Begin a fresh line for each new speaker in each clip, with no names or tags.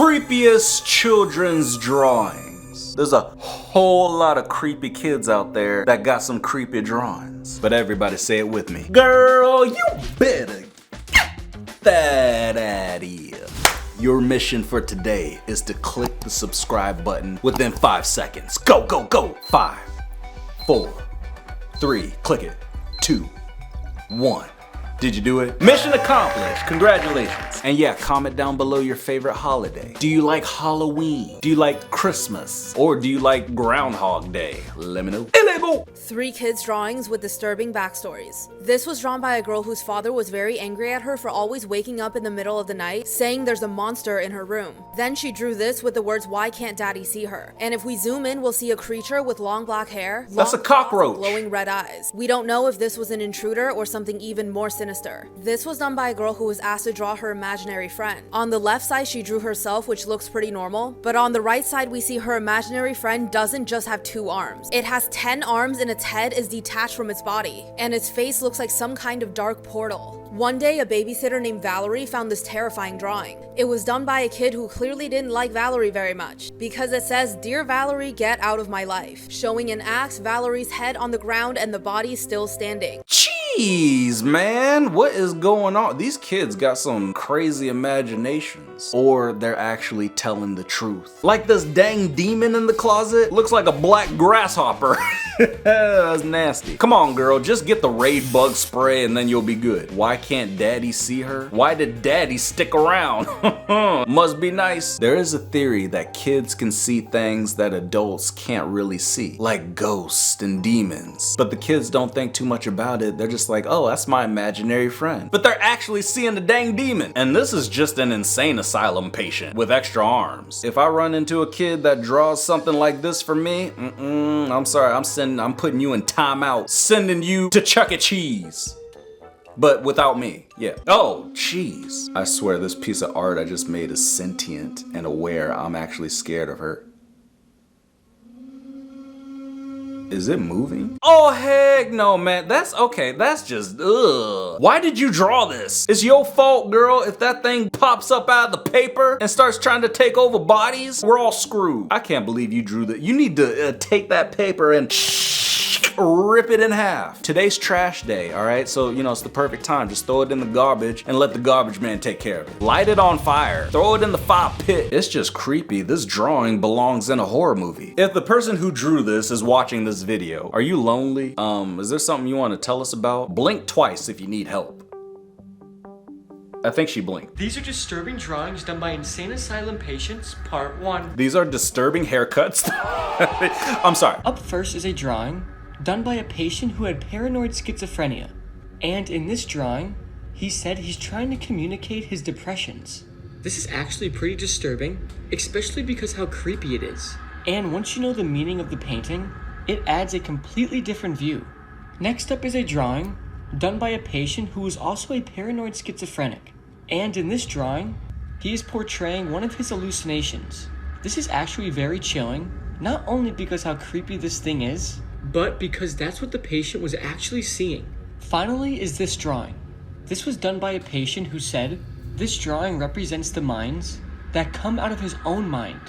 creepiest children's drawings. There's a whole lot of creepy kids out there that got some creepy drawings. But everybody say it with me. Girl, you better get that out of here. Your mission for today is to click the subscribe button within 5 seconds. Go, go, go. 5, 4, 3, click it. 2, 1. Did you do it? Mission accomplished. Congratulations. And yeah, comment down below your favorite holiday. Do you like Halloween? Do you like Christmas? Or do you like Groundhog Day? Let me know. Illegal!
3 kids' drawings with disturbing backstories. This was drawn by a girl whose father was very angry at her for always waking up in the middle of the night, saying there's a monster in her room. Then she drew this with the words, "Why can't daddy see her?" And if we zoom in, we'll see a creature with long black hair,
that's a cockroach,
glowing red eyes. We don't know if this was an intruder or something even more sinister. This was done by a girl who was asked to draw her imaginary friend. On the left side, she drew herself, which looks pretty normal, but on the right side, we see her imaginary friend doesn't just have 2 arms. It has 10 arms and its head is detached from its body, and its face looks like some kind of dark portal. One day, a babysitter named Valerie found this terrifying drawing. It was done by a kid who clearly didn't like Valerie very much, because it says, "Dear Valerie, get out of my life," showing an axe, Valerie's head on the ground, and the body still standing.
Jeez, man, what is going on? These kids got some crazy imaginations. Or they're actually telling the truth. Like this dang demon in the closet looks like a black grasshopper. That's nasty. Come on, girl, just get the raid bug spray and then you'll be good. Why can't daddy see her? Why did daddy stick around? Must be nice. There is a theory that kids can see things that adults can't really see, like ghosts and demons. But the kids don't think too much about it. They're just like, oh, that's my imaginary friend. But they're actually seeing the dang demon. And this is just an insane asylum patient with extra arms. If I run into a kid that draws something like this for me, I'm sorry, I'm putting you in timeout, sending you to Chuck E. Cheese. But without me, yeah. Oh, jeez. I swear this piece of art I just made is sentient and aware I'm actually scared of her. Is it moving? Oh, heck no, man. That's okay. That's just, ugh. Why did you draw this? It's your fault, girl. If that thing pops up out of the paper and starts trying to take over bodies, we're all screwed. I can't believe you drew that. You need to take that paper and rip it in half. Today's trash day, all right? So, you know, it's the perfect time. Just throw it in the garbage and let the garbage man take care of it. Light it on fire. Throw it in the fire pit. It's just creepy. This drawing belongs in a horror movie. If the person who drew this is watching this video, are you lonely? Is there something you want to tell us about? Blink twice if you need help. I think she blinked.
These are disturbing drawings done by insane asylum patients, part 1.
These are disturbing haircuts. I'm sorry.
Up first is a drawing done by a patient who had paranoid schizophrenia. And in this drawing, he said he's trying to communicate his depressions. This is actually pretty disturbing, especially because how creepy it is. And once you know the meaning of the painting, it adds a completely different view. Next up is a drawing done by a patient who is also a paranoid schizophrenic. And in this drawing, he is portraying one of his hallucinations. This is actually very chilling, not only because how creepy this thing is, but because that's what the patient was actually seeing. Finally is this drawing. This was done by a patient who said, this drawing represents the minds that come out of his own mind.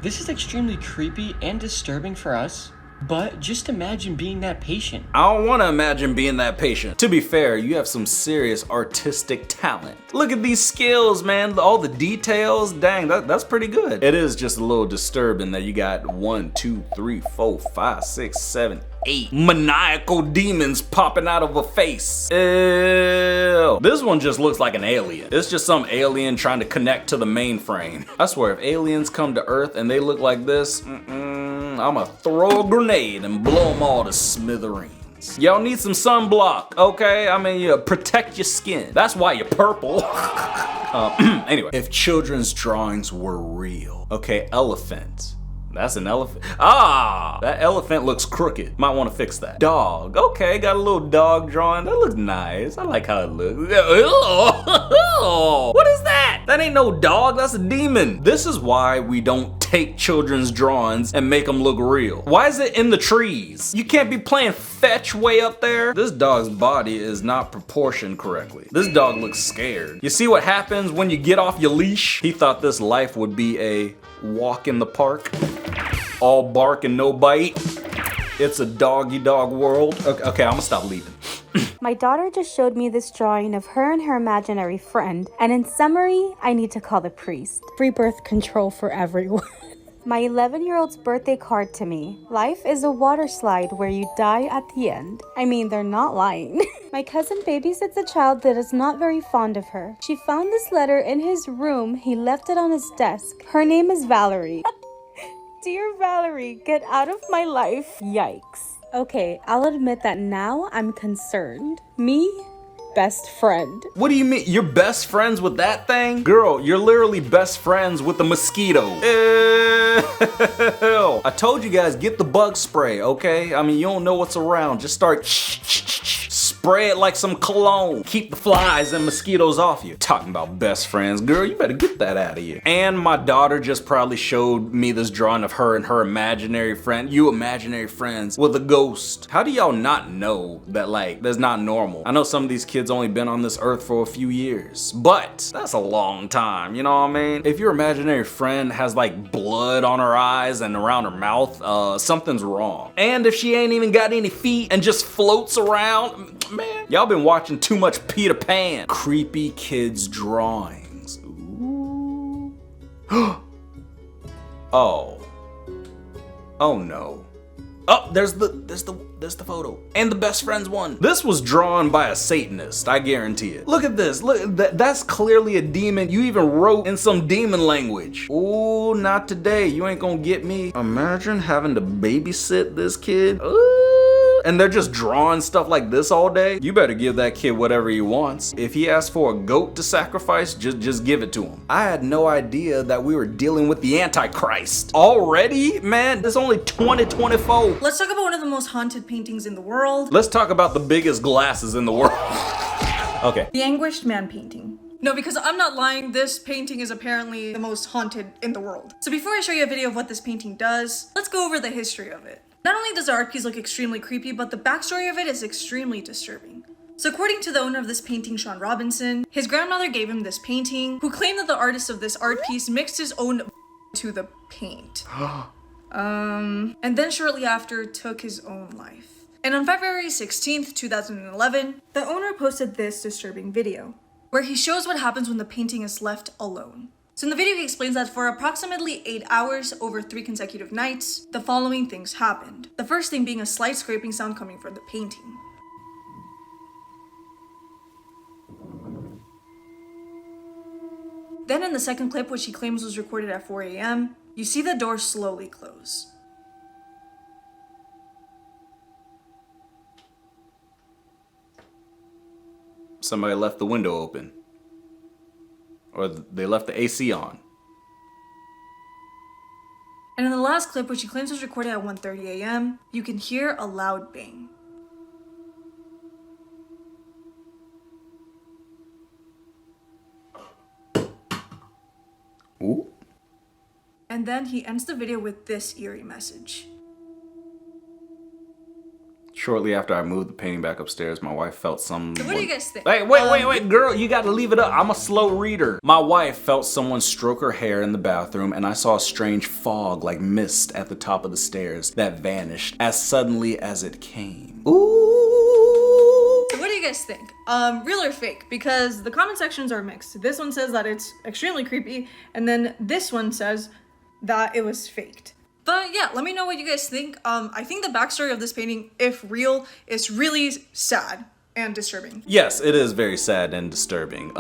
This is extremely creepy and disturbing for us, but just imagine being that patient.
I don't want to imagine being that patient. To be fair, you have some serious artistic talent. Look at these skills, man. All the details, dang, that's pretty good. It is just a little disturbing that you got 1, 2, 3, 4, 5, 6, 7, 8 maniacal demons popping out of a face. Ew. This one just looks like an alien. It's just some alien trying to connect to the mainframe. I swear, if aliens come to Earth and they look like this, I'ma throw a grenade and blow them all to smithereens. Y'all need some sunblock, okay? I mean, you protect your skin. That's why you're purple. Anyway, if children's drawings were real, okay, elephant. That's an elephant. Ah, that elephant looks crooked. Might want to fix that. Dog. Okay, got a little dog drawing. That looks nice. I like how it looks. What is that? That ain't no dog. That's a demon. This is why we don't take children's drawings and make them look real? Why is it in the trees? You can't be playing fetch way up there. This dog's body is not proportioned correctly. This dog looks scared. You see what happens when you get off your leash? He thought this life would be a walk in the park. All bark and no bite. It's a doggy dog world. Okay, I'm gonna stop leaving.
My daughter just showed me this drawing of her and her imaginary friend, and in summary, I need to call the priest. Free birth control for everyone. My 11-year-old's birthday card to me. Life is a water slide where you die at the end. I mean, they're not lying. My cousin babysits a child that is not very fond of her. She found this letter in his room. He left it on his desk. Her name is Valerie. Dear Valerie, get out of my life. Yikes. Okay, I'll admit that now I'm concerned. Me? Best friend.
What do you mean? You're best friends with that thing? Girl, you're literally best friends with the mosquito. Ew. I told you guys, get the bug spray, okay? I mean, you don't know what's around. Just start spray it like some cologne. Keep the flies and mosquitoes off you. Talking about best friends. Girl, you better get that out of you. And my daughter just probably showed me this drawing of her and her imaginary friend. You imaginary friends with a ghost. How do y'all not know that, like, that's not normal? I know some of these kids only been on this earth for a few years, but that's a long time, you know what I mean? If your imaginary friend has like blood on her eyes and around her mouth, something's wrong. And if she ain't even got any feet and just floats around, man, y'all been watching too much Peter Pan. Creepy kids drawings. Ooh. Oh no. Oh, there's the photo. And the best friends one. This was drawn by a Satanist, I guarantee it. Look at this, look, that's clearly a demon. You even wrote in some demon language. Ooh, not today, you ain't gonna get me. Imagine having to babysit this kid. Ooh. And they're just drawing stuff like this all day. You better give that kid whatever he wants. If he asks for a goat to sacrifice, just give it to him. I had no idea that we were dealing with the Antichrist. Already? Man, it's only 2024.
Let's talk about one of the most haunted paintings in the world.
Let's talk about the biggest glasses in the world. Okay.
The Anguished Man painting. No, because I'm not lying, this painting is apparently the most haunted in the world. So before I show you a video of what this painting does, let's go over the history of it. Not only does the art piece look extremely creepy, but the backstory of it is extremely disturbing. So according to the owner of this painting, Sean Robinson, his grandmother gave him this painting, who claimed that the artist of this art piece mixed his own to the paint. And then shortly after took his own life. And on February 16th, 2011, the owner posted this disturbing video, where he shows what happens when the painting is left alone. So in the video, he explains that for approximately 8 hours over 3 consecutive nights, the following things happened. The first thing being a slight scraping sound coming from the painting. Then in the second clip, which he claims was recorded at 4 a.m., you see the door slowly close.
Somebody left the window open. Or they left the AC on.
And in the last clip, which he claims was recorded at 1:30 a.m., you can hear a loud bang.
Ooh.
And then he ends the video with this eerie message.
Shortly after I moved the painting back upstairs, my wife felt some...
So what do you guys think?
Hey, wait, girl, you gotta leave it up. I'm a slow reader. My wife felt someone stroke her hair in the bathroom, and I saw a strange fog like mist at the top of the stairs that vanished as suddenly as it came. Ooh.
So what do you guys think? Real or fake? Because the comment sections are mixed. This one says that it's extremely creepy, and then this one says that it was faked. But yeah, let me know what you guys think. I think the backstory of this painting, if real, is really sad and disturbing.
Yes, it is very sad and disturbing.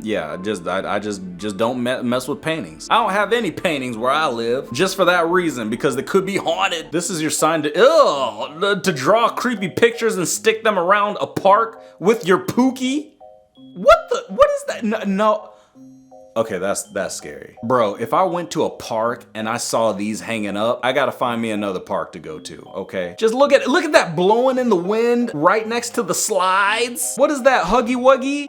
Yeah, I just don't mess with paintings. I don't have any paintings where I live, just for that reason, because they could be haunted. This is your sign to draw creepy pictures and stick them around a park with your pookie. What is that? No. Okay, that's scary. Bro, if I went to a park and I saw these hanging up, I gotta find me another park to go to, okay? Just look at that blowing in the wind right next to the slides. What is that, Huggy Wuggy?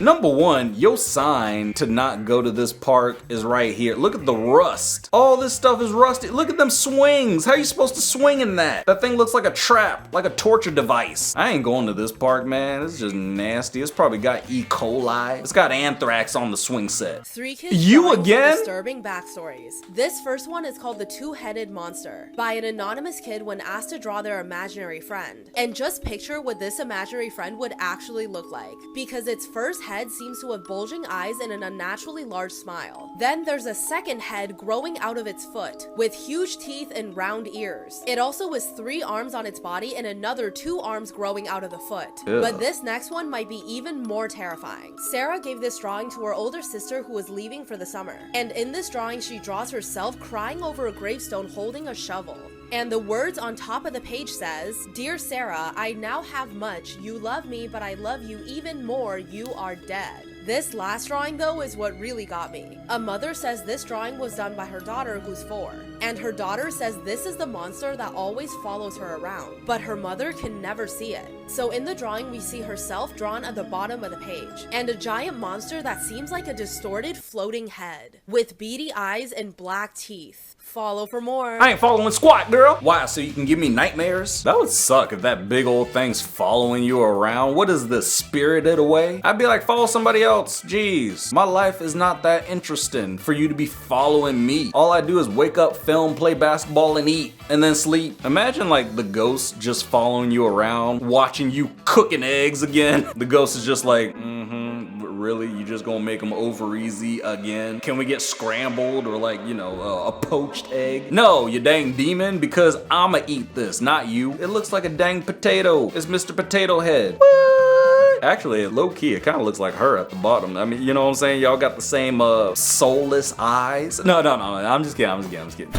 Number one, your sign to not go to this park is right here. Look at the rust. All this stuff is rusty. Look at them swings. How are you supposed to swing in that? That thing looks like a trap, like a torture device. I ain't going to this park, man. It's just nasty. It's probably got E. coli. It's got anthrax on the swing set.
3 kids
You
drawings with
again?
disturbing backstories. This first one is called The Two-Headed Monster by an anonymous kid when asked to draw their imaginary friend. And just picture what this imaginary friend would actually look like, because its first head seems to have bulging eyes and an unnaturally large smile. Then there's a second head growing out of its foot with huge teeth and round ears. It also has 3 arms on its body and another 2 arms growing out of the foot.
Ew.
But this next one might be even more terrifying. Sarah gave this drawing to her older sister who was leaving for the summer. And in this drawing, she draws herself crying over a gravestone holding a shovel. And the words on top of the page says, "Dear Sarah, I now have much. You love me, but I love you even more. You are dead." This last drawing though is what really got me. A mother says this drawing was done by her daughter who's 4. And her daughter says this is the monster that always follows her around, but her mother can never see it. So in the drawing we see herself drawn at the bottom of the page, and a giant monster that seems like a distorted floating head, with beady eyes and black teeth. Follow for more.
I ain't following squat, girl. Why, so you can give me nightmares? That would suck if that big old thing's following you around. What is this, Spirited Away? I'd be like, follow somebody else. Jeez, my life is not that interesting for you to be following me. All I do is wake up, film, play basketball, and eat, and then sleep. Imagine like the ghost just following you around, watching you cooking eggs again. The ghost is just like, really? You just gonna make them over easy again? Can we get scrambled or like, you know, a poached egg? No, you dang demon, because I'ma eat this, not you. It looks like a dang potato. It's Mr. Potato Head. What? Actually, low-key, it kind of looks like her at the bottom. I mean, you know what I'm saying? Y'all got the same soulless eyes. No, I'm just kidding.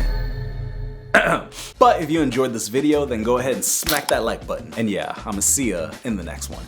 But if you enjoyed this video, then go ahead and smack that like button. And yeah, I'ma see ya in the next one.